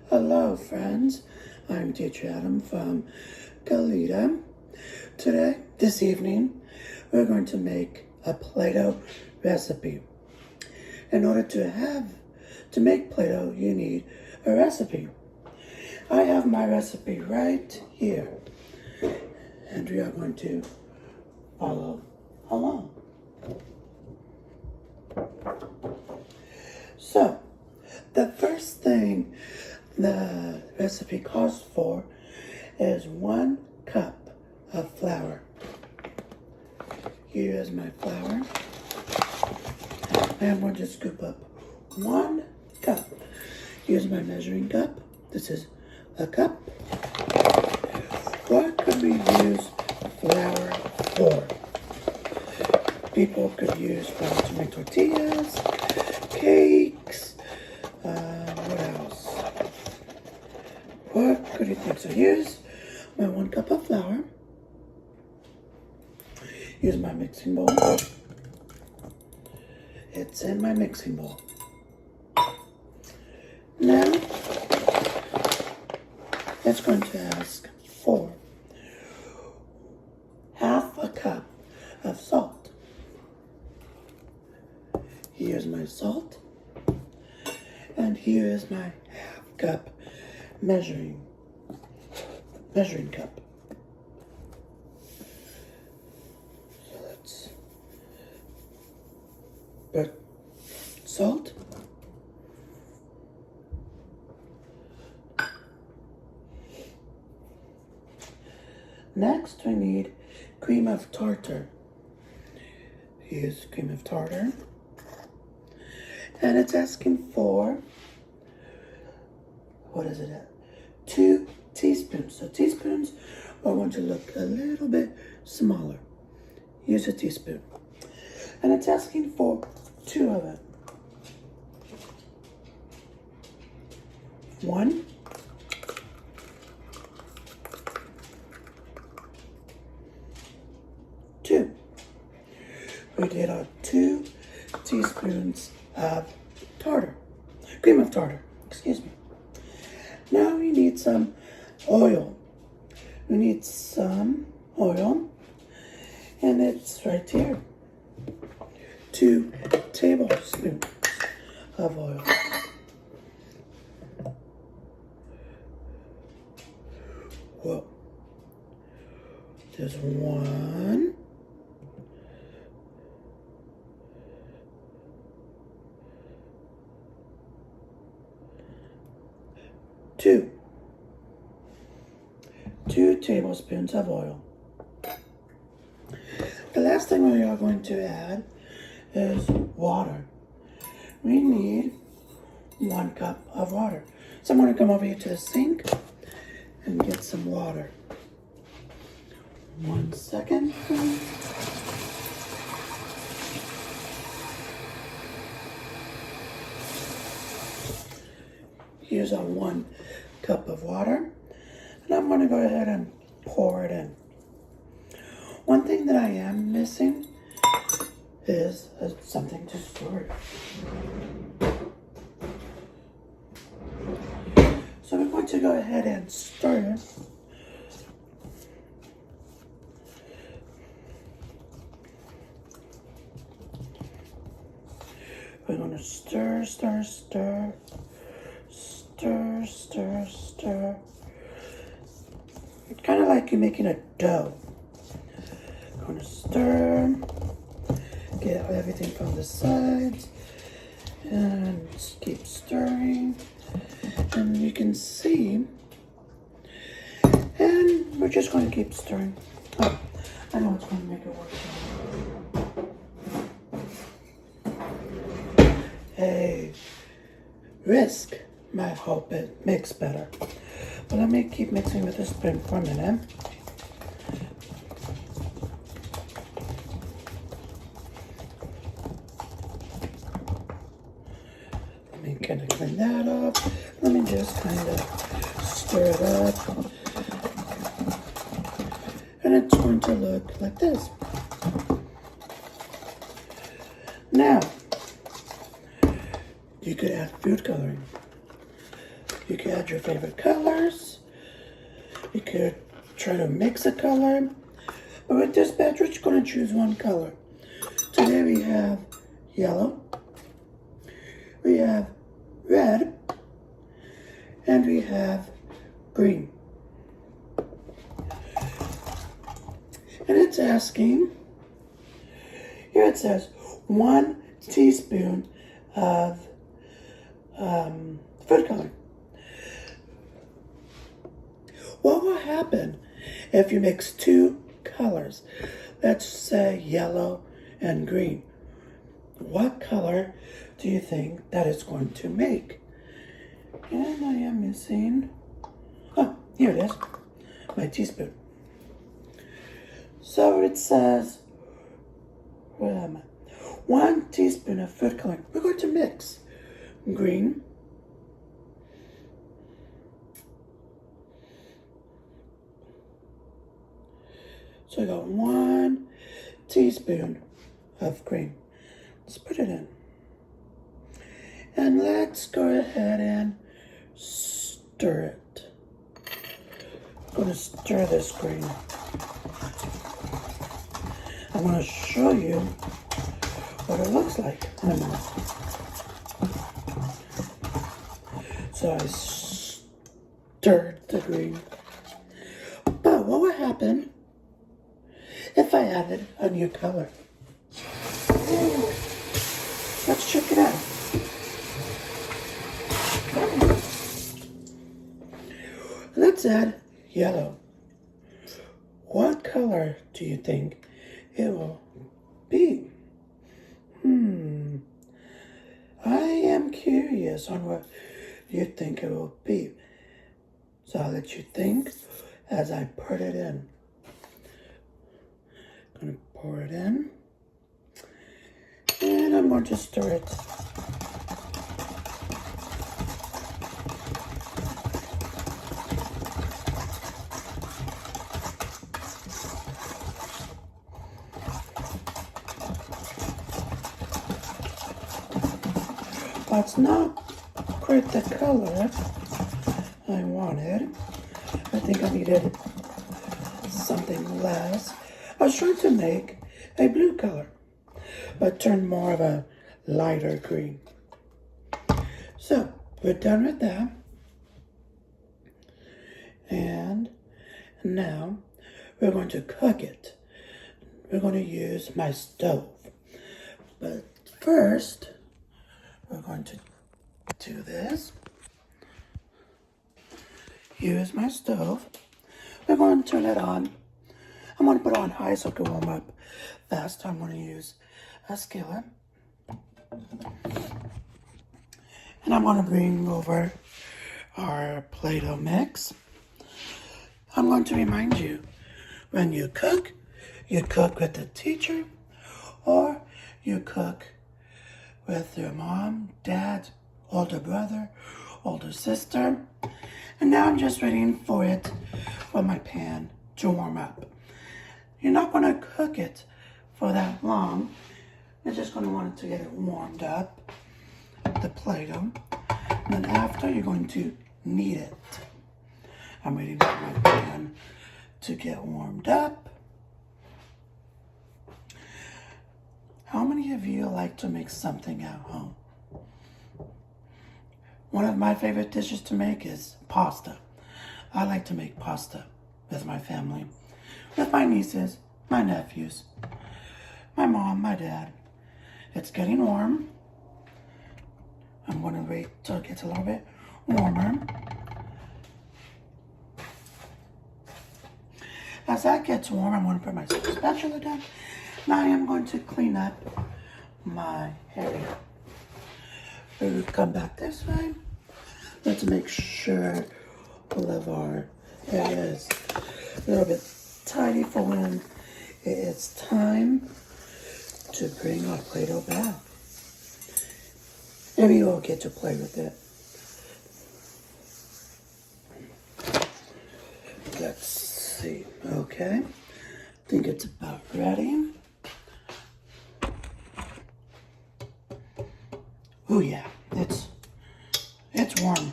Hello, friends. I'm Teacher Adam from Galita. This evening, we're going to make a Play-Doh recipe. In order to make Play-Doh, you need a recipe. I have my recipe right here, and we are going to follow along. So, the first thing the recipe calls for is 1 cup of flour. Here is my flour. And I'm going to scoop up 1 cup. Here's my measuring cup. This is a cup. What could we use flour for? People could use flour to make tortillas, cakes, what else? What could you think? So here's my 1 cup of flour. Here's my mixing bowl. It's in my mixing bowl. Now, it's going to ask for 1/2 cup of salt. Here's my salt. And here is my 1/2 cup measuring cup. So let's put salt. Next, we need cream of tartar. Here's cream of tartar. And it's asking for, what is it at? 2 teaspoons. So teaspoons are going to look a little bit smaller. Use a teaspoon. And it's asking for 2 of it. 1. 2. We did our 2 teaspoons of cream of tartar, excuse me. Now we need some oil. We need some oil, and it's right here. 2 tablespoons of oil. Whoa. There's 1. 2 tablespoons of oil. The last thing we are going to add is water. We need 1 cup of water. So I'm going to come over here to the sink and get some water. 1 second. Here's our 1 cup of water, and I'm going to go ahead and pour it in. One thing that I am missing is something to stir it. So we're going to go ahead and stir it. We're going to stir, stir, stir. Stir, stir, stir. It's kind of like you're making a dough. Going to stir. Get everything from the sides. And just keep stirring. And you can see. And we're just going to keep stirring. Oh, I know what's going to make it work. Hey, risk might help it mix better. But let me keep mixing with a spoon for a minute. Let me kind of clean that up. Let me just kind of stir it up. And it's going to look like this. Now, you could add food coloring. You could add your favorite colors. You could try to mix a color. But with this batch, we're just going to choose one color. Today we have yellow. We have red. And we have green. And it's asking, here it says 1 teaspoon of food coloring. What will happen if you mix 2 colors? Let's say yellow and green. What color do you think that it's going to make? And I am missing, oh, here it is, my teaspoon. So it says, where am I? 1 teaspoon of food coloring. We're going to mix green, so I got 1 teaspoon of green. Let's put it in. And let's go ahead and stir it. I'm going to stir this green. I'm going to show you what it looks like in a minute. So I stirred the green. But what would happen if I added a new color? Let's check it out. Let's add yellow. What color do you think it will be? I am curious on what you think it will be. So I'll let you think as I put it in. I'm going to pour it in. And I'm going to stir it. That's not quite the color I wanted. I think I needed something less. I was trying to make a blue color, but turned more of a lighter green. So we're done with that. And now we're going to cook it. We're going to use my stove. But first, we're going to do this. Use my stove. We're going to turn it on. I'm going to put it on high so it can warm up fast. I'm going to use a skillet. And I'm going to bring over our Play-Doh mix. I'm going to remind you, when you cook with the teacher, or you cook with your mom, dad, older brother, older sister. And now I'm just waiting for it for my pan to warm up. You're not going to cook it for that long. You're just going to want it to get it warmed up, the Play-Doh. And then after, you're going to knead it. I'm waiting for my pan to get warmed up. How many of you like to make something at home? One of my favorite dishes to make is pasta. I like to make pasta with my family, with my nieces, my nephews, my mom, my dad. It's getting warm. I'm going to wait till it gets a little bit warmer. As that gets warm, I'm going to put my spatula down. Now I am going to clean up my area. We'll come back this way. Let's make sure all of our area is a little bit tidy for when it is time to bring our Play-Doh back. Maybe we'll get to play with it. Let's see. Okay. I think it's about ready. Oh yeah, it's warm.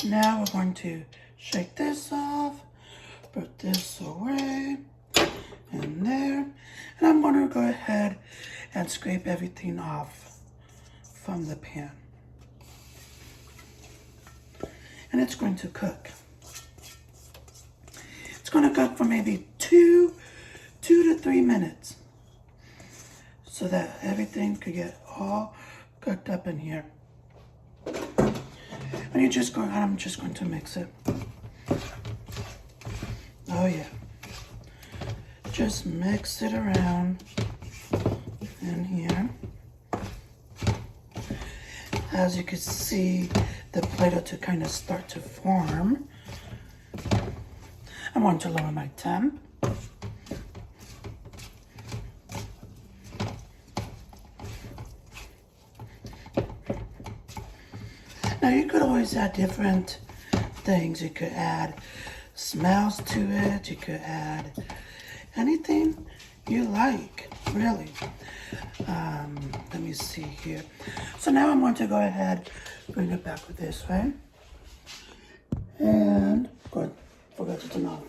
Now we're going to shake this off, put this away, in there. And I'm going to go ahead and scrape everything off from the pan. And it's going to cook. It's going to cook for maybe 2 to 3 minutes so that everything could get all cooked up in here. And I'm just going to mix it. Oh yeah. Just mix it around in here. As you can see, the Play-Doh to kind of start to form. I want to lower my temp. Now you could always add different things. You could add smells to it. You could add anything you like, really. Let me see here. So now I'm going to go ahead, bring it back with this, right? And forgot to turn off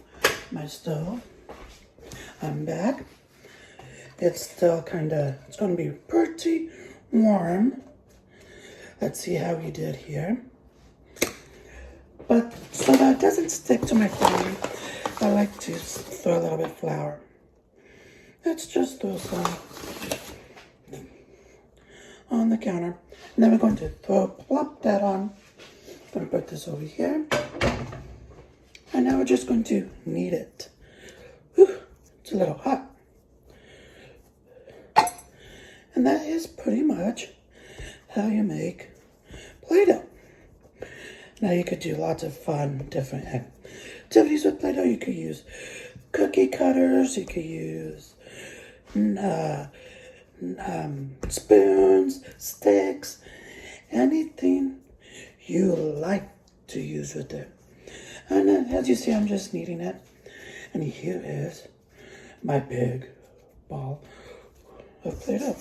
my stove. I'm back. It's still it's going to be pretty warm. Let's see how we did here. But so that it doesn't stick to my plate, I like to throw a little bit of flour. Let's just throw some on the counter. And then we're going to plop that on. I'm going to put this over here. And now we're just going to knead it. Whew, it's a little hot. And that is pretty much how you make Play-Doh. Now you could do lots of fun, different activities with Play-Doh. You could use cookie cutters. You could use spoons, sticks, anything you like to use with it. And then, as you see, I'm just kneading it. And here is my big ball of Play-Doh.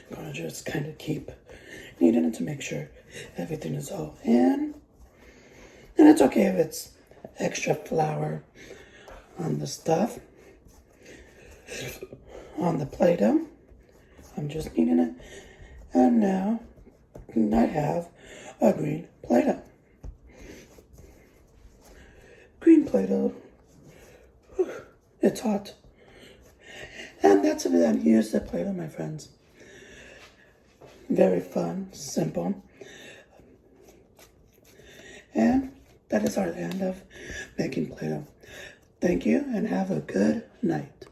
I'm gonna just kind of keep kneading it to make sure everything is all in. And it's okay if it's extra flour on the stuff, on the Play-Doh. I'm just kneading it. And now I have a green Play-Doh. Green Play-Doh. It's hot. And that's it. And here's the Play-Doh, my friends. Very fun, simple. And that is our end of making Play-Doh. Thank you and have a good night.